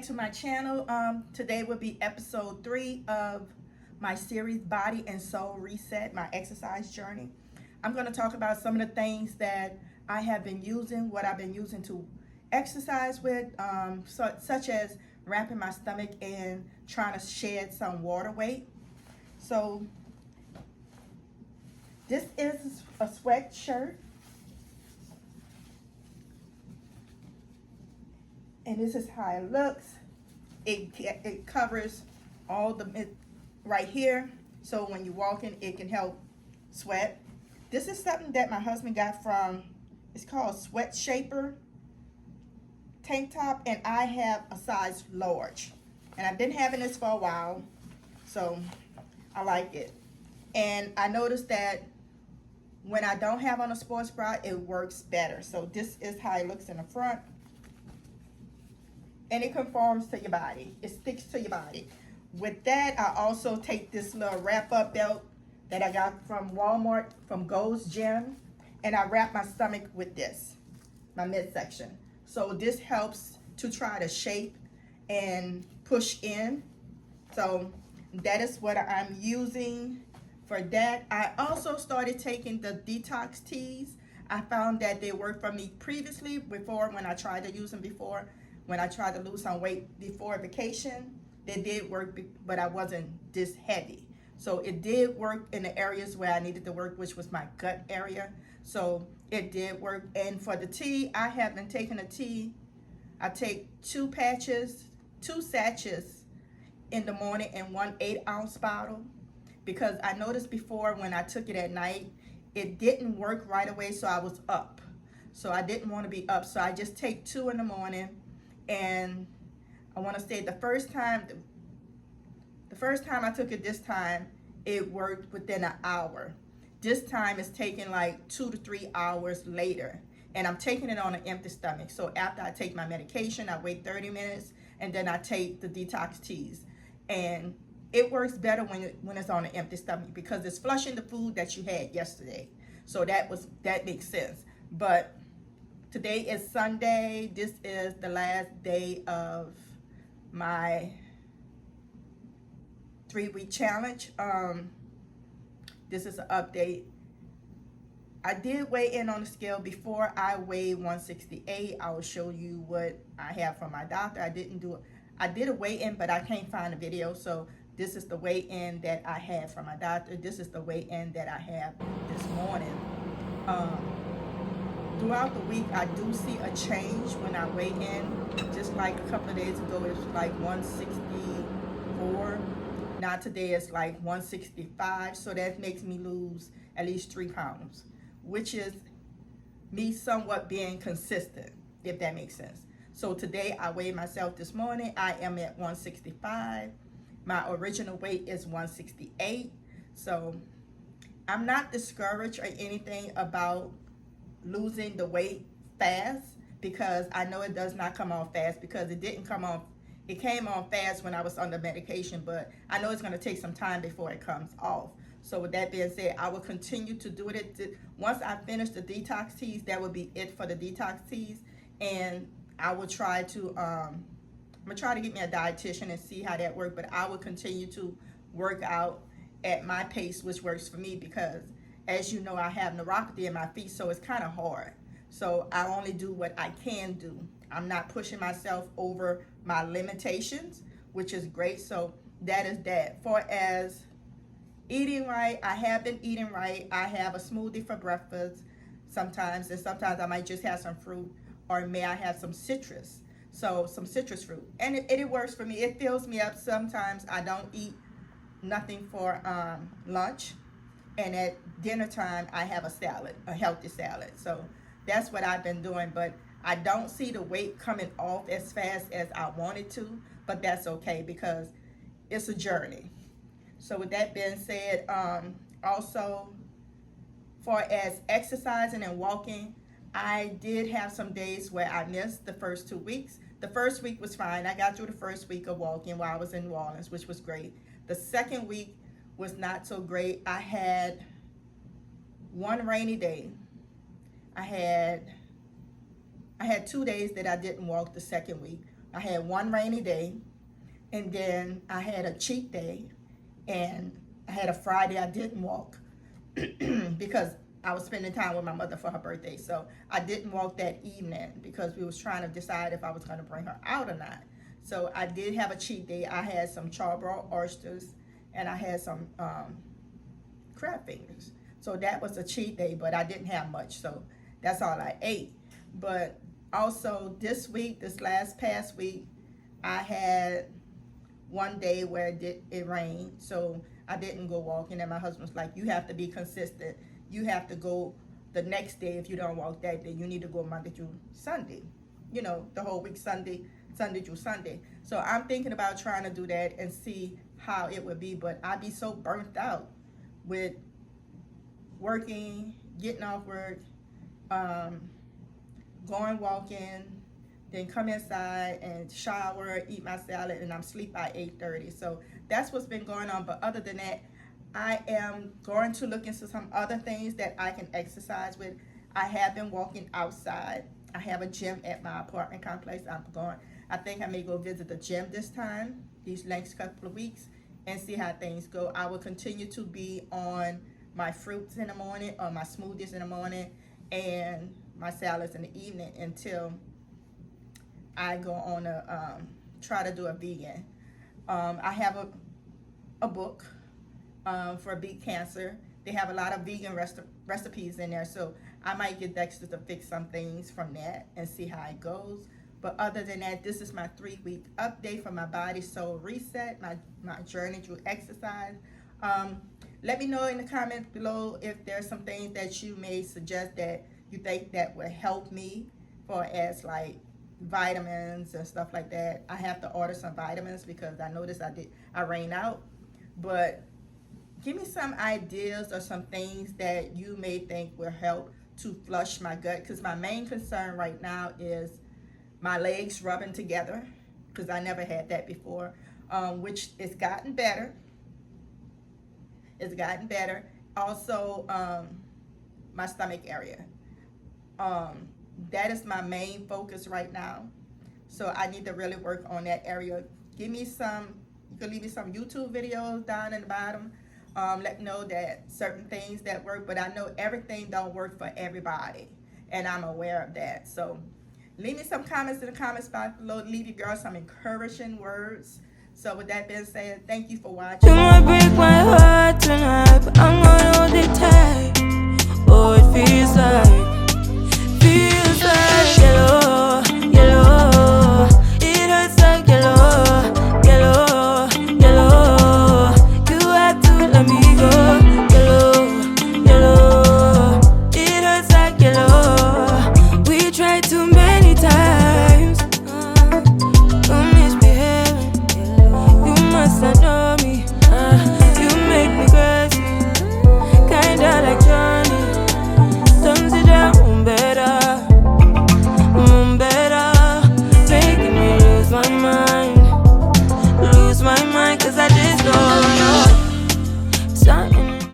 to my channel. Today will be episode 3 of my series Body and Soul Reset, my exercise journey. I'm going to talk about some of the things that I have been using, what I've been using to exercise with, such as wrapping my stomach and trying to shed some water weight. So this is a sweatshirt. And this is how it looks. It covers all the right here, so when you walk in, it can help sweat. This is something that my husband got from, it's called Sweat Shaper tank top, and I have a size large. And I've been having this for a while, so I like it. And I noticed that when I don't have on a sports bra, it works better. So this is how it looks in the front. And it conforms to your body. It sticks to your body. With that, I also take this little wrap-up belt that I got from Walmart from Gold's Gym, and I wrap my stomach with this, my midsection. So this helps to try to shape and push in. So that is what I'm using for that. I also started taking the detox teas. I found that they worked for me previously before when I tried to use them before. When I tried to lose some weight before vacation, they did work, but I wasn't this heavy. So it did work in the areas where I needed to work, which was my gut area. So it did work. And for the tea, I have been taking a tea. I take 2 sachets in the morning and 1 8-ounce bottle, because I noticed before when I took it at night, it didn't work right away, so I was up. So I didn't want to be up, so I just take 2 in the morning. And I want to say the first time I took it this time, it worked within an hour. This time it's taking like 2 to 3 hours later, and I'm taking it on an empty stomach. So after I take my medication, I wait 30 minutes, and then I take the detox teas. And it works better when it's on an empty stomach, because it's flushing the food that you had yesterday. So that makes sense. But today is Sunday. This is the last day of my 3-week challenge. This is an update. I did weigh in on the scale before. I weighed 168. I will show you what I have from my doctor. I did a weigh-in, but I can't find a video. So this is the weigh-in that I had from my doctor. This is the weigh-in that I have this morning. Throughout the week, I do see a change when I weigh in. Just like a couple of days ago, it was like 164. Now today it's like 165. So that makes me lose at least 3 pounds, which is me somewhat being consistent, if that makes sense. So today I weighed myself this morning. I am at 165. My original weight is 168. So I'm not discouraged or anything about losing the weight fast, because I know it does not come on fast, because it didn't come on. It came on fast when I was under medication, but I know it's going to take some time before it comes off. So with that being said, I will continue to do it. Once I finish the detox teas, that will be it for the detox teas. And I will try to, I'm going to try to get me a dietitian and see how that works, but I will continue to work out at my pace, which works for me, because as you know, I have neuropathy in my feet, so it's kind of hard. So I only do what I can do. I'm not pushing myself over my limitations, which is great. So that is that. For as eating right, I have been eating right. I have a smoothie for breakfast sometimes, and sometimes I might just have some fruit, or may I have some citrus. So some citrus fruit. And it works for me. It fills me up. Sometimes I don't eat nothing for lunch. And at dinner time, I have a salad, a healthy salad. So that's what I've been doing. But I don't see the weight coming off as fast as I wanted to. But that's okay, because it's a journey. So with that being said, also, for as exercising and walking, I did have some days where I missed the first 2 weeks. The first week was fine. I got through the first week of walking while I was in New Orleans, which was great. The second week was not so great. I had one rainy day. I had 2 days that I didn't walk the second week. I had one rainy day, and then I had a cheat day, and I had a Friday I didn't walk because I was spending time with my mother for her birthday. So I didn't walk that evening because we was trying to decide if I was going to bring her out or not. So I did have a cheat day. I had some charbroiled oysters, and I had some crab fingers. So that was a cheat day, but I didn't have much. So that's all I ate. But also this week, this past week, I had one day where it rained. So I didn't go walking, and my husband was like, you have to be consistent. You have to go the next day. If you don't walk that day, you need to go Monday through Sunday. You know, the whole week, Sunday through Sunday. So I'm thinking about trying to do that and see how it would be, but I'd be so burnt out with working, getting off work, going walking, then come inside and shower, eat my salad, and I'm asleep by 8:30. So that's what's been going on. But other than that, I am going to look into some other things that I can exercise with. I have been walking outside. I have a gym at my apartment complex. I think I may go visit the gym this time, these next couple of weeks, and see how things go. I will continue to be on my fruits in the morning, or my smoothies in the morning, and my salads in the evening until I go on a try to do a vegan. I have a book for beet cancer. They have a lot of vegan recipes in there, so I might get Dexter to fix some things from that and see how it goes. But other than that, this is my 3-week update for my body soul reset, my journey through exercise. Let me know in the comments below if there's some things that you may suggest that you think that would help me, for as like vitamins and stuff like that. I have to order some vitamins because I noticed I ran out. But give me some ideas or some things that you may think will help to flush my gut, because my main concern right now is my legs rubbing together, because I never had that before, which it's gotten better. It's gotten better. Also, my stomach area. That is my main focus right now. So I need to really work on that area. Give me some, you can leave me some YouTube videos down in the bottom. Let me know that certain things that work, but I know everything don't work for everybody, and I'm aware of that. So leave me some comments in the comments box below. Leave your girl some encouraging words. So with that being said, thank you for watching. You might break my heart tonight, but I'm